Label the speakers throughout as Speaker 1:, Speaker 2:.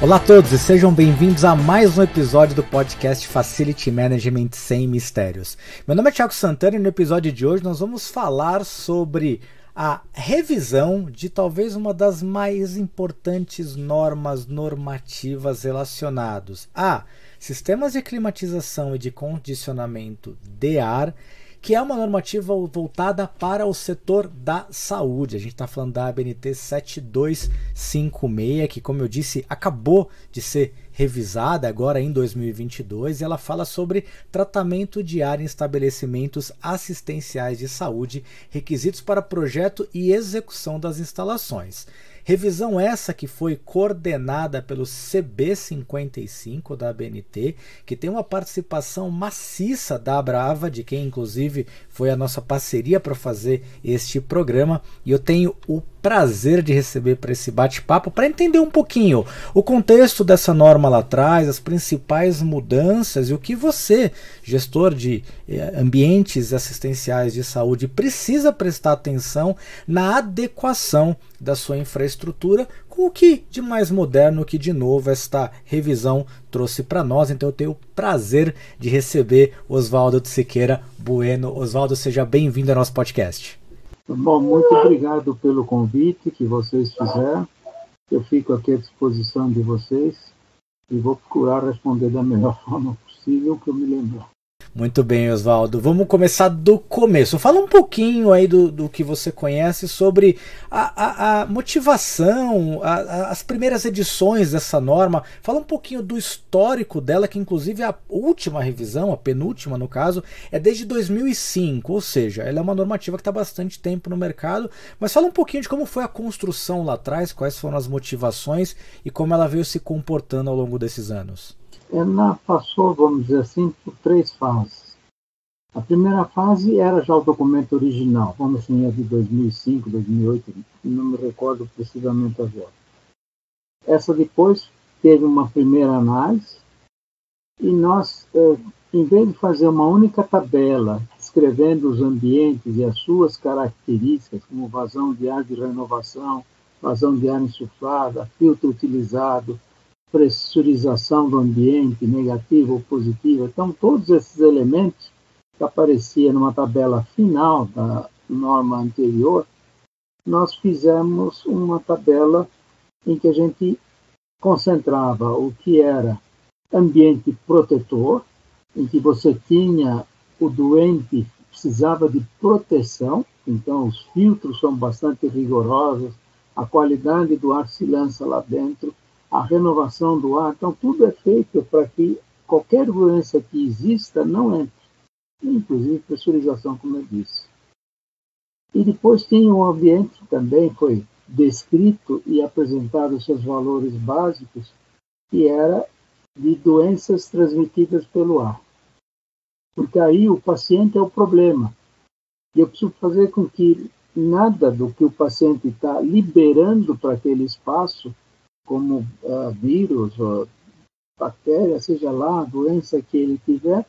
Speaker 1: Olá a todos e sejam bem-vindos a mais um episódio do podcast Facility Management Sem Mistérios. Meu nome é Thiago Santana e no episódio de hoje nós vamos falar sobre a revisão de talvez uma das mais importantes normas normativas relacionados a sistemas de climatização e de condicionamento de ar, que é uma normativa voltada para o setor da saúde. A gente está falando da ABNT 7256, que, como eu disse, acabou de ser revisada agora em 2022, e ela fala sobre tratamento de ar em estabelecimentos assistenciais de saúde, requisitos para projeto e execução das instalações. Revisão essa que foi coordenada pelo CB55 da ABNT, que tem uma participação maciça da Abrava, de quem inclusive foi a nossa parceria para fazer este programa, e eu tenho o prazer de receber para esse bate-papo para entender um pouquinho o contexto dessa norma lá atrás, as principais mudanças e o que você, gestor de ambientes assistenciais de saúde, precisa prestar atenção na adequação da sua infraestrutura com o que de mais moderno, que de novo esta revisão trouxe para nós. Então eu tenho o prazer de receber Oswaldo de Siqueira Bueno. Oswaldo, seja bem-vindo ao nosso podcast.
Speaker 2: Bom, muito obrigado pelo convite que vocês fizeram. Eu fico aqui à disposição de vocês e vou procurar responder da melhor forma possível que eu me lembrar.
Speaker 1: Muito bem, Oswaldo. Vamos começar do começo. Fala um pouquinho aí do que você conhece sobre a motivação, as primeiras edições dessa norma. Fala um pouquinho do histórico dela, que inclusive a última revisão, a penúltima no caso, é desde 2005, ou seja, ela é uma normativa que está há bastante tempo no mercado. Mas fala um pouquinho de como foi a construção lá atrás, quais foram as motivações e como ela veio se comportando ao longo desses anos.
Speaker 2: Ela passou, vamos dizer assim, por 3 fases. A primeira fase era já o documento original, vamos assim, é de 2005, 2008, não me recordo precisamente agora. Essa depois teve uma primeira análise e nós, em vez de fazer uma única tabela descrevendo os ambientes e as suas características, como vazão de ar de renovação, vazão de ar insuflada, filtro utilizado, pressurização do ambiente, negativa ou positiva. Então, todos esses elementos que apareciam numa tabela final da norma anterior, nós fizemos uma tabela em que a gente concentrava o que era ambiente protetor, em que você tinha o doente precisava de proteção, então os filtros são bastante rigorosos, a qualidade do ar se lança lá dentro, a renovação do ar, então tudo é feito para que qualquer doença que exista não entre, inclusive pressurização, como eu disse. E depois tinha um ambiente que também foi descrito e apresentado os seus valores básicos, que era de doenças transmitidas pelo ar. Porque aí o paciente é o problema. E eu preciso fazer com que nada do que o paciente está liberando para aquele espaço, como vírus, ou bactéria, seja lá a doença que ele tiver,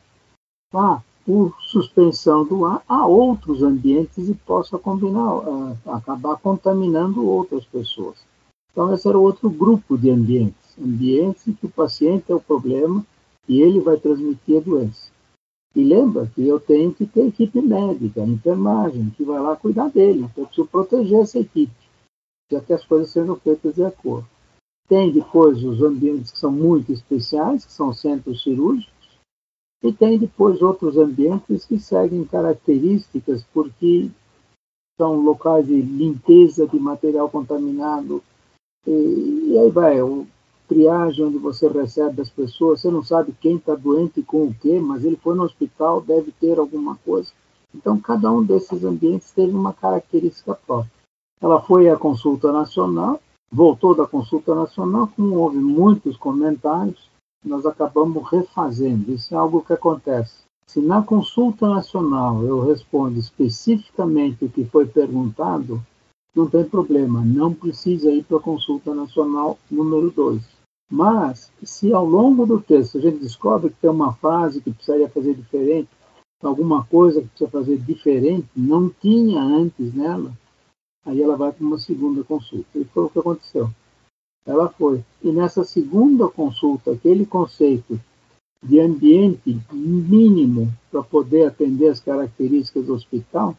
Speaker 2: vá por suspensão do ar a outros ambientes e possa acabar contaminando outras pessoas. Então, esse era outro grupo de ambientes. Ambientes em que o paciente é o problema e ele vai transmitir a doença. E lembra que eu tenho que ter equipe médica, enfermagem, que vai lá cuidar dele. Então, eu preciso proteger essa equipe, já que as coisas sejam feitas de acordo. Tem depois os ambientes que são muito especiais, que são centros cirúrgicos, e tem depois outros ambientes que seguem características porque são locais de limpeza de material contaminado, e aí vai, o triagem onde você recebe as pessoas, você não sabe quem está doente com o quê, mas ele foi no hospital, deve ter alguma coisa. Então, cada um desses ambientes teve uma característica própria. Ela foi à consulta nacional, voltou da consulta nacional, como houve muitos comentários, nós acabamos refazendo. Isso é algo que acontece. Se na consulta nacional eu respondo especificamente o que foi perguntado, não tem problema, não precisa ir para a consulta nacional número 2. Mas, se ao longo do texto a gente descobre que tem uma frase que precisaria fazer diferente, alguma coisa que precisa fazer diferente, não tinha antes nela, aí ela vai para uma segunda consulta. E foi o que aconteceu. Ela foi. E nessa segunda consulta, aquele conceito de ambiente mínimo para poder atender as características do hospital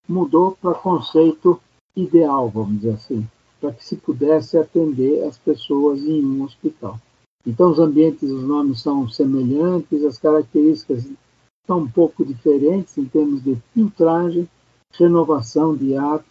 Speaker 2: mudou para conceito ideal, vamos dizer assim, para que se pudesse atender as pessoas em um hospital. Então, os ambientes, os nomes são semelhantes, as características são um pouco diferentes em termos de filtragem, renovação de ar,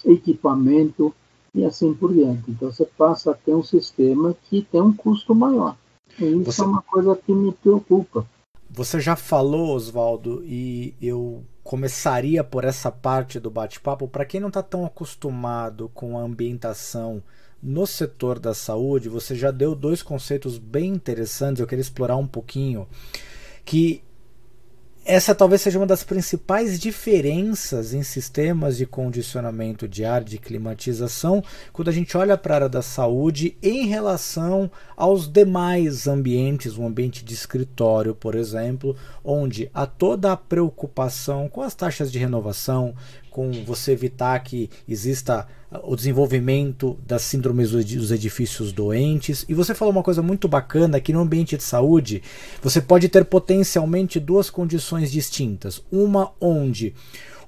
Speaker 2: equipamento e assim por diante. Então, você passa a ter um sistema que tem um custo maior. E isso é uma coisa que me preocupa.
Speaker 1: Você já falou, Oswaldo, e eu começaria por essa parte do bate-papo. Para quem não está tão acostumado com a ambientação no setor da saúde, você já deu dois conceitos bem interessantes. Eu queria explorar um pouquinho, que essa talvez seja uma das principais diferenças em sistemas de condicionamento de ar, de climatização, quando a gente olha para a área da saúde em relação aos demais ambientes, um ambiente de escritório, por exemplo, onde há toda a preocupação com as taxas de renovação, com você evitar que exista o desenvolvimento das síndromes dos edifícios doentes. E você falou uma coisa muito bacana, que no ambiente de saúde você pode ter potencialmente duas condições distintas. Uma onde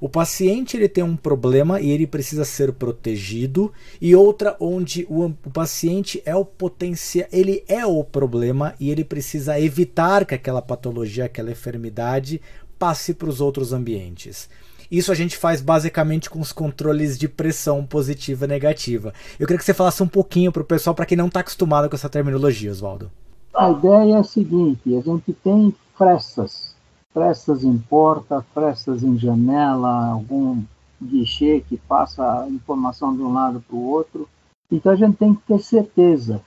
Speaker 1: o paciente ele tem um problema e ele precisa ser protegido, e outra onde o paciente é o potencial, ele é o problema e ele precisa evitar que aquela patologia, aquela enfermidade passe para os outros ambientes. Isso a gente faz basicamente com os controles de pressão positiva e negativa. Eu queria que você falasse um pouquinho para o pessoal, para quem não está acostumado com essa terminologia, Oswaldo.
Speaker 2: A ideia é a seguinte: a gente tem frestas em porta, frestas em janela, algum guichê que passa a informação de um lado para o outro. Então a gente tem que ter certeza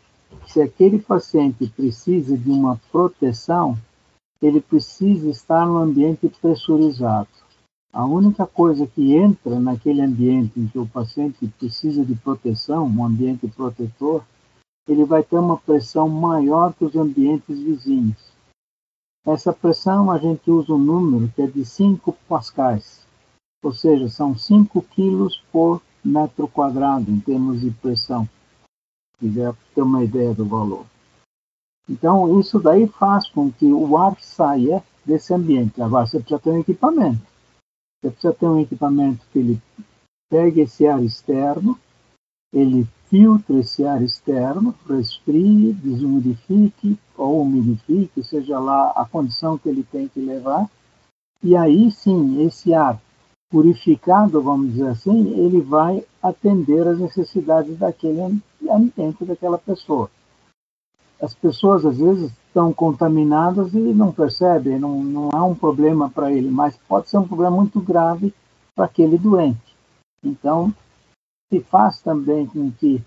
Speaker 2: que se aquele paciente precisa de uma proteção, ele precisa estar no ambiente pressurizado. A única coisa que entra naquele ambiente em que o paciente precisa de proteção, um ambiente protetor, ele vai ter uma pressão maior que os ambientes vizinhos. Essa pressão, a gente usa um número que é de 5 pascais, ou seja, são 5 quilos por metro quadrado em termos de pressão, se quiser ter uma ideia do valor. Então, isso daí faz com que o ar saia desse ambiente. Agora, você precisa ter um equipamento. Você precisa ter um equipamento que ele pegue esse ar externo, ele filtre esse ar externo, resfrie, desumidifique ou umidifique, seja lá a condição que ele tem que levar. E aí sim, esse ar purificado, vamos dizer assim, ele vai atender às necessidades daquele ambiente, daquela pessoa. As pessoas, às vezes, estão contaminadas e não percebem, não há um problema para ele, mas pode ser um problema muito grave para aquele doente. Então, se faz também com que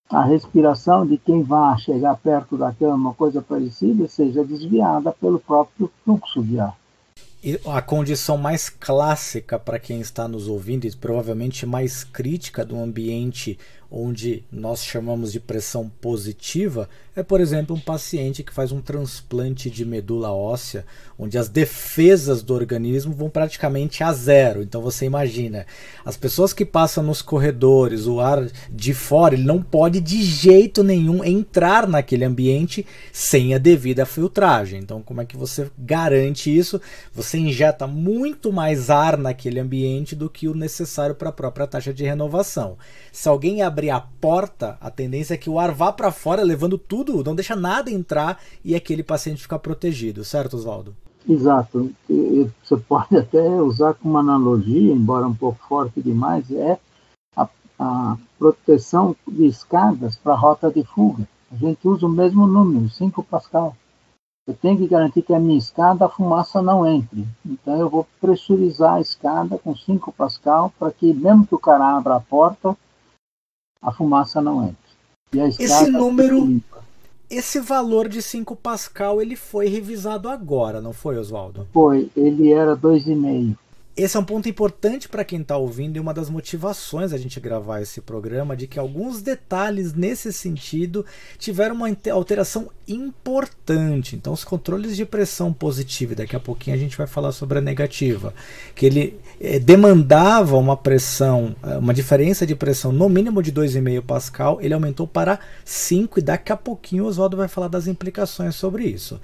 Speaker 2: a respiração de quem vai chegar perto da cama, coisa parecida, seja desviada pelo próprio fluxo de ar.
Speaker 1: E a condição mais clássica para quem está nos ouvindo, e provavelmente mais crítica do ambiente onde nós chamamos de pressão positiva, é, por exemplo, um paciente que faz um transplante de medula óssea, onde as defesas do organismo vão praticamente a zero. Então você imagina, as pessoas que passam nos corredores, o ar de fora, ele não pode de jeito nenhum entrar naquele ambiente sem a devida filtragem. Então como é que você garante isso? Você injeta muito mais ar naquele ambiente do que o necessário para a própria taxa de renovação. Se alguém abrir a porta, a tendência é que o ar vá para fora, levando tudo, não deixa nada entrar e aquele paciente ficar protegido, certo, Oswaldo?
Speaker 2: Exato. Você pode até usar como analogia, embora um pouco forte demais, é a proteção de escadas para rota de fuga. A gente usa o mesmo número, 5 pascal. Eu tenho que garantir que a minha escada, a fumaça não entre. Então eu vou pressurizar a escada com 5 pascal para que, mesmo que o cara abra a porta, a fumaça não entre. E a escada
Speaker 1: esse número, esse valor de 5 pascal, ele foi revisado agora, não foi, Oswaldo?
Speaker 2: Foi, ele era 2,5.
Speaker 1: esse é um ponto importante para quem está ouvindo e uma das motivações a gente gravar esse programa, de que alguns detalhes nesse sentido tiveram uma alteração importante. Então, os controles de pressão positiva, e daqui a pouquinho a gente vai falar sobre a negativa, que ele demandava uma pressão, uma diferença de pressão no mínimo de 2,5 Pascal, ele aumentou para 5 e daqui a pouquinho o Oswaldo vai falar das implicações sobre isso.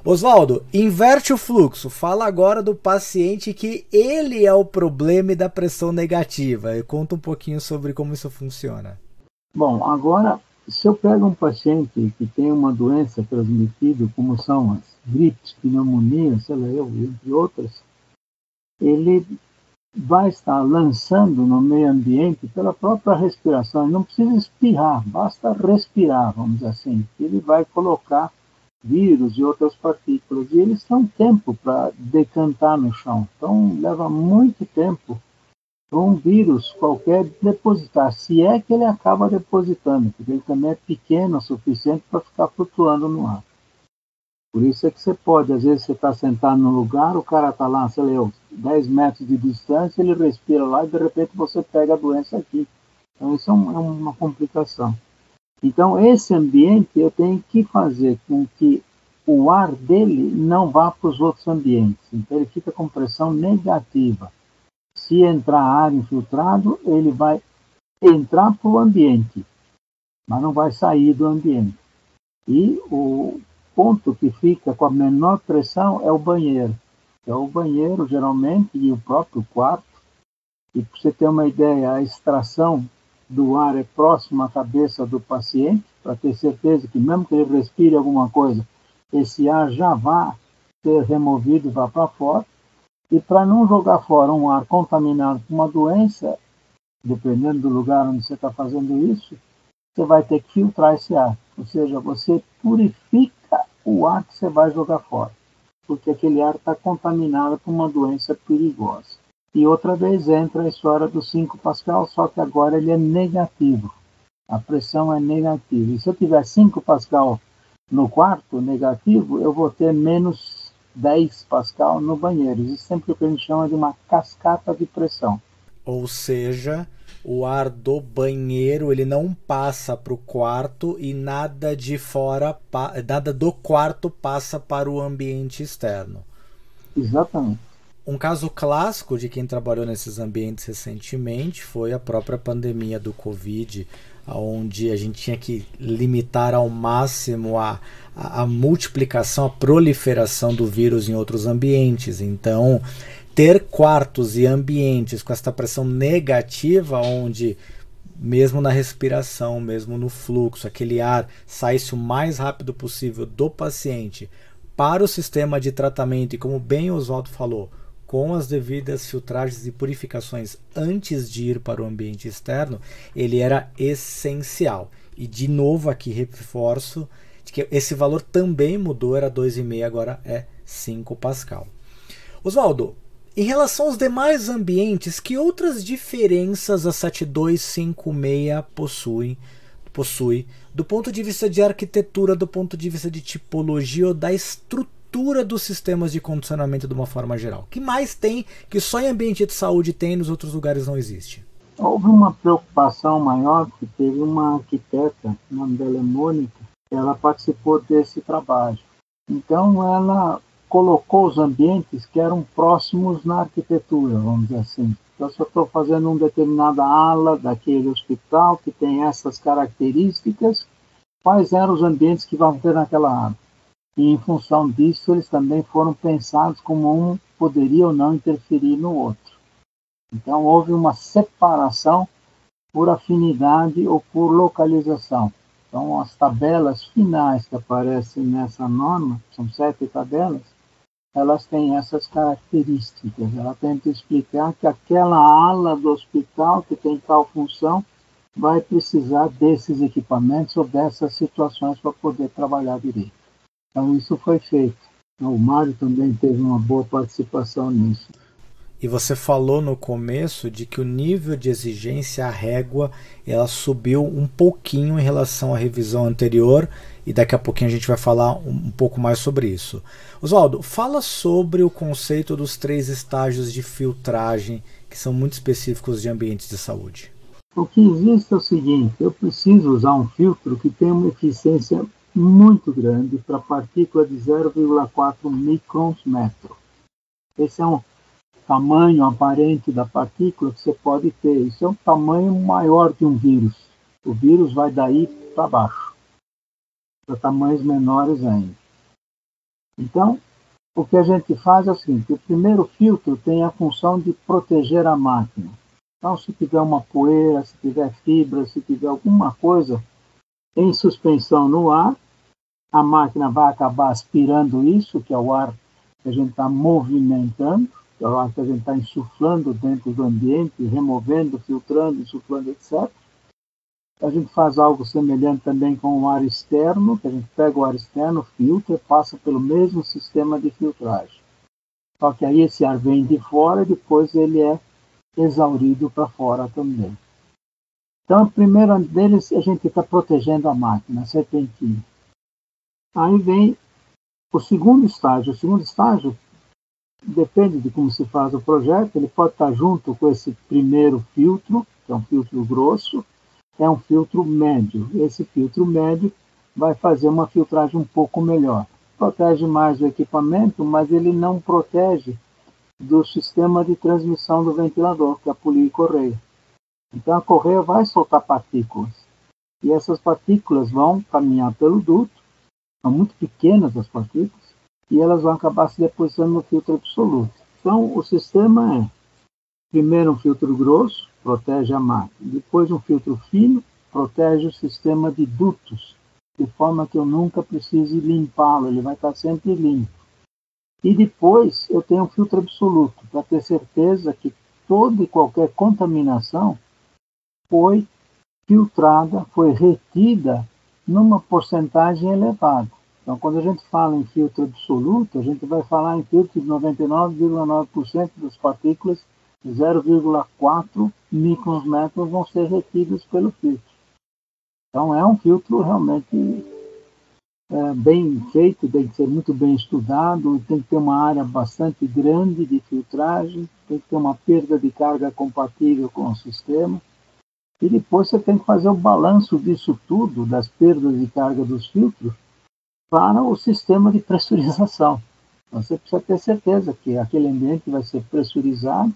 Speaker 1: Oswaldo, inverte o fluxo. Fala agora do paciente que ele é o problema da pressão negativa. Conta um pouquinho sobre como isso funciona.
Speaker 2: Bom, agora, se eu pego um paciente que tem uma doença transmitida, como são as gripes, pneumonia, sei lá, entre outras, ele vai estar lançando no meio ambiente pela própria respiração. Ele não precisa espirrar, basta respirar, vamos dizer assim. Ele vai colocar vírus e outras partículas, e eles têm tempo para decantar no chão. Então, leva muito tempo para um vírus qualquer depositar, se é que ele acaba depositando, porque ele também é pequeno o suficiente para ficar flutuando no ar. Por isso é que você pode, às vezes você está sentado no lugar, o cara está lá, sei lá, 10 metros de distância, ele respira lá e de repente você pega a doença aqui. Então, isso é uma complicação. Então, esse ambiente eu tenho que fazer com que o ar dele não vá para os outros ambientes. Então, ele fica com pressão negativa. Se entrar ar infiltrado, ele vai entrar para o ambiente, mas não vai sair do ambiente. E o ponto que fica com a menor pressão é o banheiro. Então, o banheiro, geralmente, e o próprio quarto. E para você ter uma ideia, a extração do ar é próximo à cabeça do paciente, para ter certeza que mesmo que ele respire alguma coisa, esse ar já vai ser removido e vá para fora. E para não jogar fora um ar contaminado com uma doença, dependendo do lugar onde você está fazendo isso, você vai ter que filtrar esse ar. Ou seja, você purifica o ar que você vai jogar fora, porque aquele ar está contaminado com uma doença perigosa. E outra vez entra a história do 5 Pascal, só que agora ele é negativo. A pressão é negativa. E se eu tiver 5 Pascal no quarto negativo, eu vou ter menos 10 Pascal no banheiro. Isso é sempre o que a gente chama de uma cascata de pressão.
Speaker 1: Ou seja, o ar do banheiro ele não passa para o quarto e nada de fora, nada do quarto passa para o ambiente externo.
Speaker 2: Exatamente.
Speaker 1: Um caso clássico de quem trabalhou nesses ambientes recentemente foi a própria pandemia do Covid, onde a gente tinha que limitar ao máximo a multiplicação, a proliferação do vírus em outros ambientes. Então, ter quartos e ambientes com esta pressão negativa, onde mesmo na respiração, mesmo no fluxo, aquele ar saísse o mais rápido possível do paciente para o sistema de tratamento, e como bem o Oswaldo falou, com as devidas filtragens e purificações antes de ir para o ambiente externo, ele era essencial. E de novo aqui reforço de que esse valor também mudou, era 2,5, agora é 5 Pascal. Oswaldo, em relação aos demais ambientes, que outras diferenças a 7256 possui do ponto de vista de arquitetura, do ponto de vista de tipologia ou da estrutura dos sistemas de condicionamento de uma forma geral? O que mais tem que só em ambiente de saúde tem e nos outros lugares não existe?
Speaker 2: Houve uma preocupação maior, que teve uma arquiteta, o nome dela é Mônica, ela participou desse trabalho. Então, ela colocou os ambientes que eram próximos na arquitetura, vamos dizer assim. Então, se eu estou fazendo uma determinada ala daquele hospital que tem essas características, quais eram os ambientes que vão ter naquela ala? E, em função disso, eles também foram pensados como um poderia ou não interferir no outro. Então, houve uma separação por afinidade ou por localização. Então, as tabelas finais que aparecem nessa norma, são 7 tabelas, elas têm essas características. Ela tenta explicar que aquela ala do hospital que tem tal função vai precisar desses equipamentos ou dessas situações para poder trabalhar direito. Então, isso foi feito. O Mário também teve uma boa participação nisso.
Speaker 1: E você falou no começo de que o nível de exigência, a régua, ela subiu um pouquinho em relação à revisão anterior, e daqui a pouquinho a gente vai falar um pouco mais sobre isso. Oswaldo, fala sobre o conceito dos 3 estágios de filtragem, que são muito específicos de ambientes de saúde.
Speaker 2: O que existe é o seguinte: eu preciso usar um filtro que tenha uma eficiência muito grande para partícula de 0,4 microns metro. Esse é um tamanho aparente da partícula que você pode ter. Isso é um tamanho maior que um vírus. O vírus vai daí para baixo, para tamanhos menores ainda. Então, o que a gente faz é o seguinte: o primeiro filtro tem a função de proteger a máquina. Então, se tiver uma poeira, se tiver fibra, se tiver alguma coisa em suspensão no ar, a máquina vai acabar aspirando isso, que é o ar que a gente está movimentando, que é o ar que a gente está insuflando dentro do ambiente, removendo, filtrando, insuflando, etc. A gente faz algo semelhante também com o ar externo, que a gente pega o ar externo, filtra e passa pelo mesmo sistema de filtragem. Só que aí esse ar vem de fora e depois ele é exaurido para fora também. Então, o primeiro deles, a gente está protegendo a máquina, a serpentina. Aí vem o segundo estágio. O segundo estágio, depende de como se faz o projeto, ele pode estar junto com esse primeiro filtro, que é um filtro grosso, é um filtro médio. Esse filtro médio vai fazer uma filtragem um pouco melhor. Protege mais o equipamento, mas ele não protege do sistema de transmissão do ventilador, que é a polia e correia. Então a correia vai soltar partículas. E essas partículas vão caminhar pelo duto, são muito pequenas as partículas, e elas vão acabar se depositando no filtro absoluto. Então o sistema é, primeiro um filtro grosso, protege a máquina. Depois um filtro fino, protege o sistema de dutos, de forma que eu nunca precise limpá-lo, ele vai estar sempre limpo. E depois eu tenho um filtro absoluto, para ter certeza que toda e qualquer contaminação foi filtrada, foi retida numa porcentagem elevada. Então, quando a gente fala em filtro absoluto, a gente vai falar em filtro de 99,9% das partículas de 0,4 microns metros vão ser retidas pelo filtro. Então, é um filtro realmente bem feito, tem que ser muito bem estudado, tem que ter uma área bastante grande de filtragem, tem que ter uma perda de carga compatível com o sistema. E depois você tem que fazer o balanço disso tudo, das perdas de carga dos filtros, para o sistema de pressurização. Então, você precisa ter certeza que aquele ambiente vai ser pressurizado,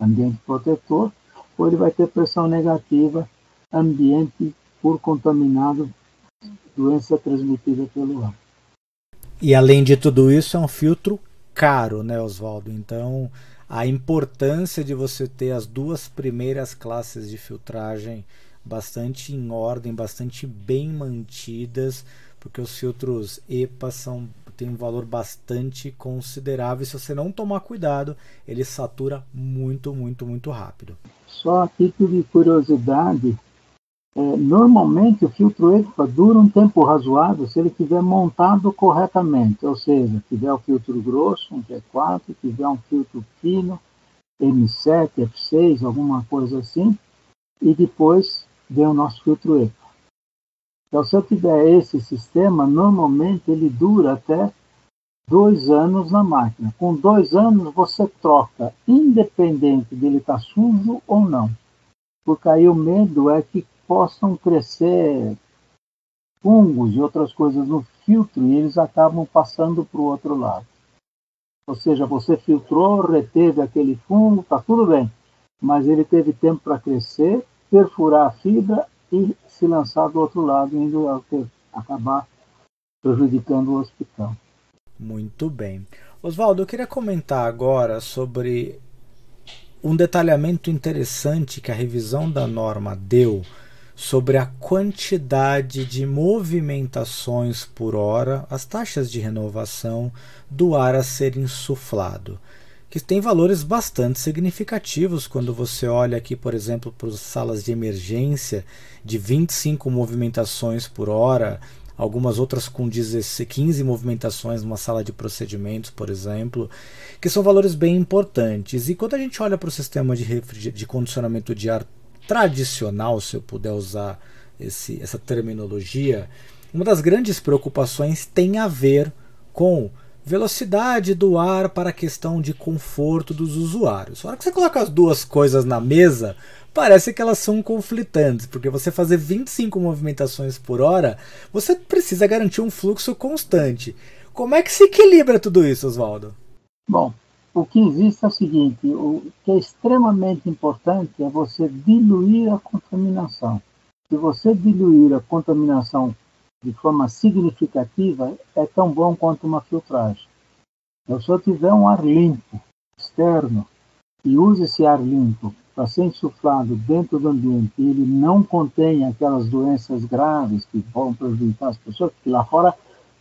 Speaker 2: ambiente protetor, ou ele vai ter pressão negativa, ambiente por contaminado, doença transmitida pelo ar.
Speaker 1: E além de tudo isso, é um filtro caro, né, Oswaldo? Então, a importância de você ter as 2 primeiras classes de filtragem bastante em ordem, bastante bem mantidas, porque os filtros EPA têm um valor bastante considerável. E se você não tomar cuidado, ele satura muito, muito, muito rápido.
Speaker 2: Só a título de curiosidade, normalmente o filtro EPA dura um tempo razoável se ele estiver montado corretamente, ou seja, tiver o filtro grosso, um T4, tiver um filtro fino, M7, F6, alguma coisa assim, e depois vem o nosso filtro EPA. Então, se eu tiver esse sistema, normalmente ele dura até 2 anos na máquina. Com 2 anos você troca, independente dele estar sujo ou não. Porque aí o medo é que possam crescer fungos e outras coisas no filtro e eles acabam passando para o outro lado. Ou seja, você filtrou, reteve aquele fungo, está tudo bem, mas ele teve tempo para crescer, perfurar a fibra e se lançar do outro lado, indo acabar prejudicando o hospital.
Speaker 1: Muito bem. Oswaldo, eu queria comentar agora sobre um detalhamento interessante que a revisão da norma deu sobre a quantidade de movimentações por hora, as taxas de renovação do ar a ser insuflado, que tem valores bastante significativos quando você olha aqui, por exemplo, para as salas de emergência de 25 movimentações por hora, algumas outras com 16, 15 movimentações numa sala de procedimentos, por exemplo, que são valores bem importantes. E quando a gente olha para o sistema de condicionamento de ar tradicional, se eu puder usar essa terminologia, uma das grandes preocupações tem a ver com velocidade do ar para a questão de conforto dos usuários. A hora que você coloca as duas coisas na mesa, parece que elas são conflitantes, porque você fazer 25 movimentações por hora, você precisa garantir um fluxo constante. Como é que se equilibra tudo isso, Oswaldo?
Speaker 2: Bom, o que existe é o seguinte, o que é extremamente importante é você diluir a contaminação. Se você diluir a contaminação de forma significativa, é tão bom quanto uma filtragem. Então, se eu tiver um ar limpo, externo, e use esse ar limpo para ser insuflado dentro do ambiente e ele não contém aquelas doenças graves que vão prejudicar as pessoas, porque lá fora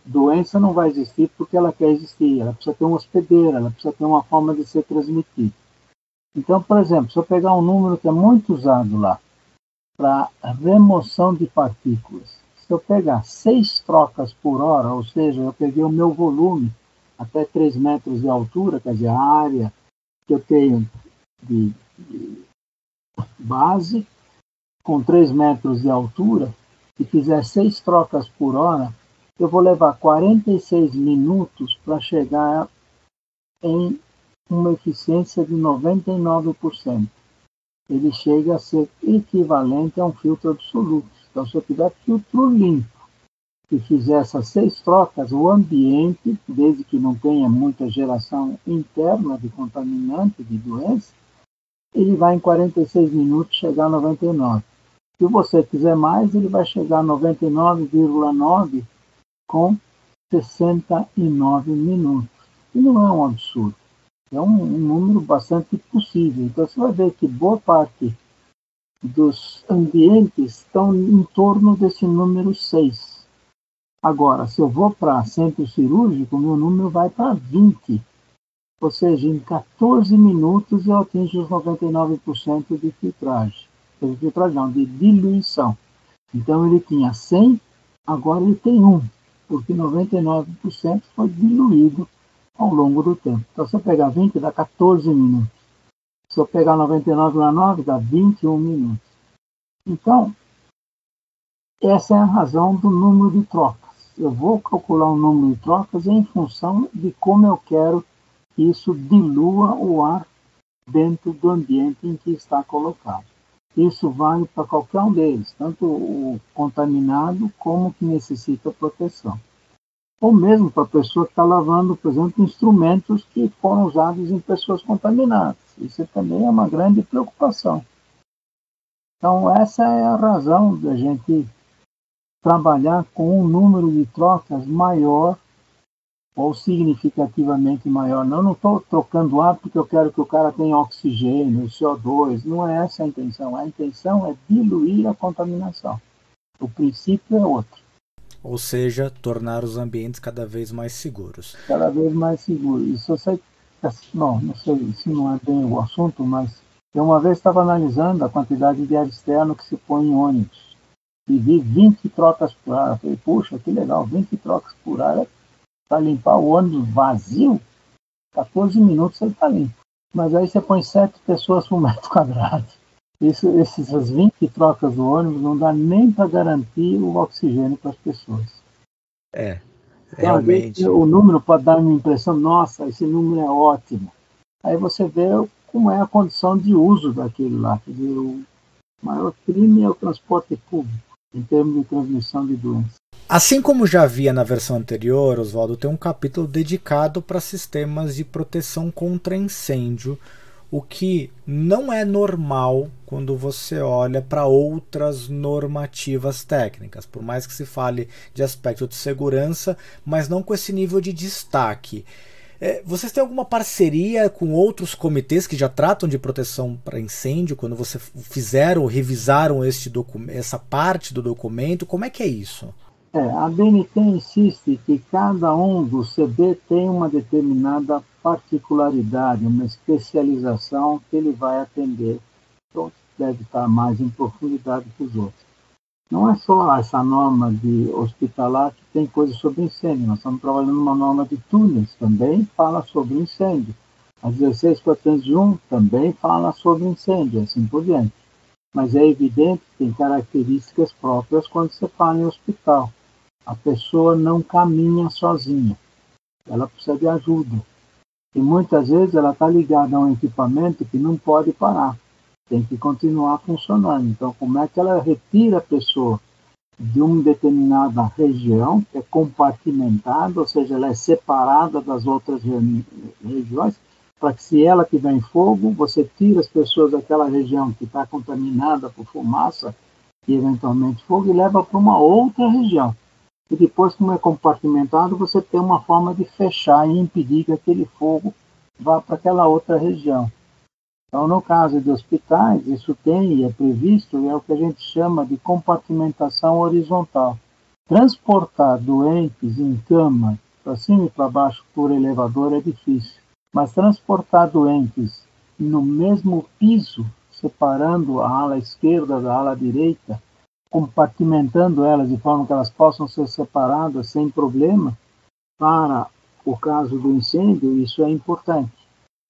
Speaker 2: doença não vai existir porque ela quer existir, ela precisa ter um hospedeiro, ela precisa ter uma forma de ser transmitida. Então, por exemplo, se eu pegar um número que é muito usado lá, para remoção de partículas, se eu pegar 6 trocas por hora, ou seja, eu peguei o meu volume até 3 metros de altura, quer dizer, a área que eu tenho de base, com 3 metros de altura, e fizer 6 trocas por hora, eu vou levar 46 minutos para chegar em uma eficiência de 99%. Ele chega a ser equivalente a um filtro absoluto. Então, se eu tiver filtro limpo e fizer essas 6 trocas, o ambiente, desde que não tenha muita geração interna de contaminante, de doença, ele vai em 46 minutos chegar a 99. Se você quiser mais, ele vai chegar a 99,9 com 69 minutos. E não é um absurdo. É um número bastante possível. Então, você vai ver que boa parte dos ambientes estão em torno desse número 6. Agora, se eu vou para centro cirúrgico, meu número vai para 20. Ou seja, em 14 minutos eu atingo os 99% de filtragem. De filtragem não, de diluição. Então, ele tinha 100, agora ele tem 1, porque 99% foi diluído ao longo do tempo. Então, se eu pegar 20, dá 14 minutos. Se eu pegar 99,9, dá 21 minutos. Então, essa é a razão do número de trocas. Eu vou calcular o número de trocas em função de como eu quero que isso dilua o ar dentro do ambiente em que está colocado. Isso vale para qualquer um deles, tanto o contaminado como o que necessita proteção. Ou mesmo para a pessoa que está lavando, por exemplo, instrumentos que foram usados em pessoas contaminadas. Isso também é uma grande preocupação. Então, essa é a razão da gente trabalhar com um número de trocas maior ou significativamente maior. Não estou trocando ar porque eu quero que o cara tenha oxigênio, CO2. Não é essa a intenção. A intenção é diluir a contaminação. O princípio é outro.
Speaker 1: Ou seja, tornar os ambientes cada vez mais seguros.
Speaker 2: Cada vez mais seguros. Isso eu sei, não sei se não é bem o assunto, mas eu uma vez estava analisando a quantidade de ar externo que se põe em ônibus. E vi 20 trocas por ar. Eu falei, puxa, que legal, 20 trocas por ar para limpar o ônibus vazio, 14 minutos ele está limpo. Mas aí você põe 7 pessoas por metro quadrado. Essas 20 trocas do ônibus não dá nem para garantir o oxigênio para as pessoas.
Speaker 1: Realmente.
Speaker 2: Então, o número pode dar uma impressão, nossa, esse número é ótimo. Aí você vê como é a condição de uso daquele lá. Quer dizer, o maior crime é o transporte público, em termos de transmissão de doenças.
Speaker 1: Assim como já havia na versão anterior, Oswaldo, tem um capítulo dedicado para sistemas de proteção contra incêndio, o que não é normal quando você olha para outras normativas técnicas, por mais que se fale de aspecto de segurança, mas não com esse nível de destaque. Vocês têm alguma parceria com outros comitês que já tratam de proteção para incêndio, quando vocês revisaram essa parte do documento? Como é que é isso?
Speaker 2: A BNT insiste que cada um dos CB tem uma determinada particularidade, uma especialização que ele vai atender. Então, deve estar mais em profundidade que os outros. não é só essa norma de hospitalar que tem coisas sobre incêndio. Nós estamos trabalhando numa norma de túneis, também fala sobre incêndio. A 16401 também fala sobre incêndio, assim por diante. Mas é evidente que tem características próprias quando você fala em hospital. A pessoa não caminha sozinha, ela precisa de ajuda. E muitas vezes ela está ligada a um equipamento que não pode parar, tem que continuar funcionando. Então, como é que ela retira a pessoa de uma determinada região, que é compartimentada, ou seja, ela é separada das outras regiões, para que se ela tiver em fogo, você tira as pessoas daquela região que está contaminada por fumaça e eventualmente fogo e leva para uma outra região. E depois, como é compartimentado, você tem uma forma de fechar e impedir que aquele fogo vá para aquela outra região. Então, no caso de hospitais, isso tem e é previsto, e é o que a gente chama de compartimentação horizontal. Transportar doentes em cama para cima e para baixo por elevador é difícil, mas transportar doentes no mesmo piso, separando a ala esquerda da ala direita, compartimentando elas de forma que elas possam ser separadas sem problema, para o caso do incêndio, isso é importante.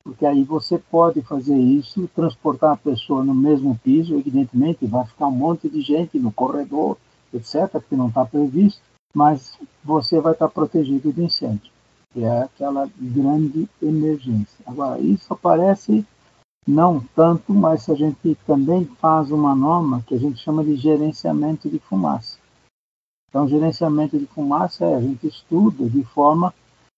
Speaker 2: Porque aí você pode fazer isso, transportar a pessoa no mesmo piso, evidentemente vai ficar um monte de gente no corredor, etc., porque não está previsto, mas você vai estar protegido de incêndio, que é aquela grande emergência. Agora, isso aparece não tanto, mas a gente também faz uma norma que a gente chama de gerenciamento de fumaça. Então, gerenciamento de fumaça a gente estuda de forma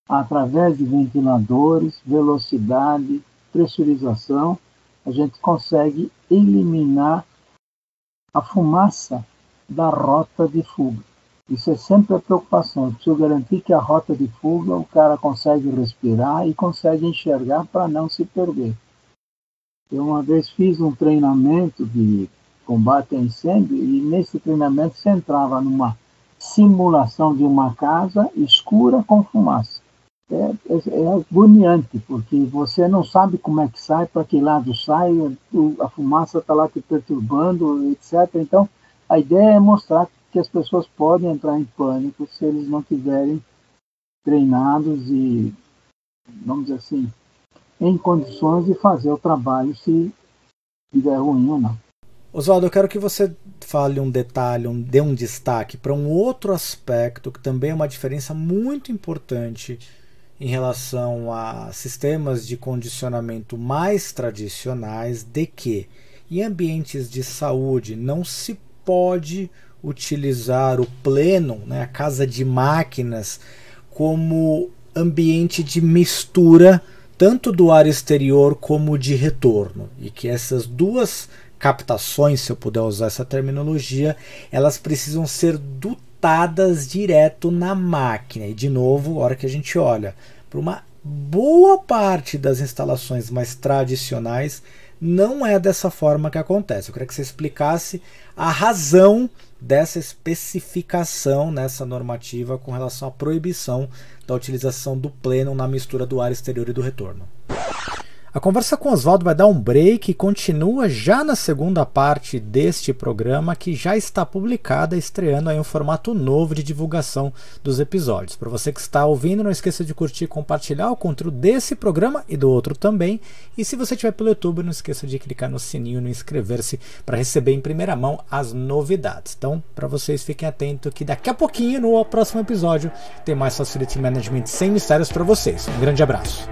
Speaker 2: através de ventiladores, velocidade, pressurização, a gente consegue eliminar a fumaça da rota de fuga. Isso é sempre a preocupação. Eu preciso garantir que a rota de fuga o cara consegue respirar e consegue enxergar para não se perder. Eu uma vez fiz um treinamento de combate a incêndio e nesse treinamento você entrava numa simulação de uma casa escura com fumaça. É agoniante, porque você não sabe como é que sai, para que lado sai, a fumaça está lá te perturbando, etc. Então, a ideia é mostrar que as pessoas podem entrar em pânico se eles não tiverem treinados e, vamos dizer assim, em condições de fazer o trabalho se estiver ruim ou não.
Speaker 1: Oswaldo, eu quero que você fale um detalhe, dê um destaque para um outro aspecto que também é uma diferença muito importante em relação a sistemas de condicionamento mais tradicionais, de que em ambientes de saúde não se pode utilizar o plenum, a casa de máquinas, como ambiente de mistura tanto do ar exterior como de retorno, e que essas duas captações, se eu puder usar essa terminologia, elas precisam ser dotadas direto na máquina. E de novo, a hora que a gente olha para uma boa parte das instalações mais tradicionais, não é dessa forma que acontece. Eu queria que você explicasse a razão dessa especificação nessa normativa com relação à proibição da utilização do plenum na mistura do ar exterior e do retorno. A conversa com Oswaldo vai dar um break e continua já na segunda parte deste programa, que já está publicada, estreando aí um formato novo de divulgação dos episódios. Para você que está ouvindo, não esqueça de curtir e compartilhar o conteúdo desse programa e do outro também. E se você estiver pelo YouTube, não esqueça de clicar no sininho e no inscrever-se para receber em primeira mão as novidades. Então, para vocês, fiquem atentos que daqui a pouquinho, no próximo episódio, tem mais Facility Management sem mistérios para vocês. Um grande abraço.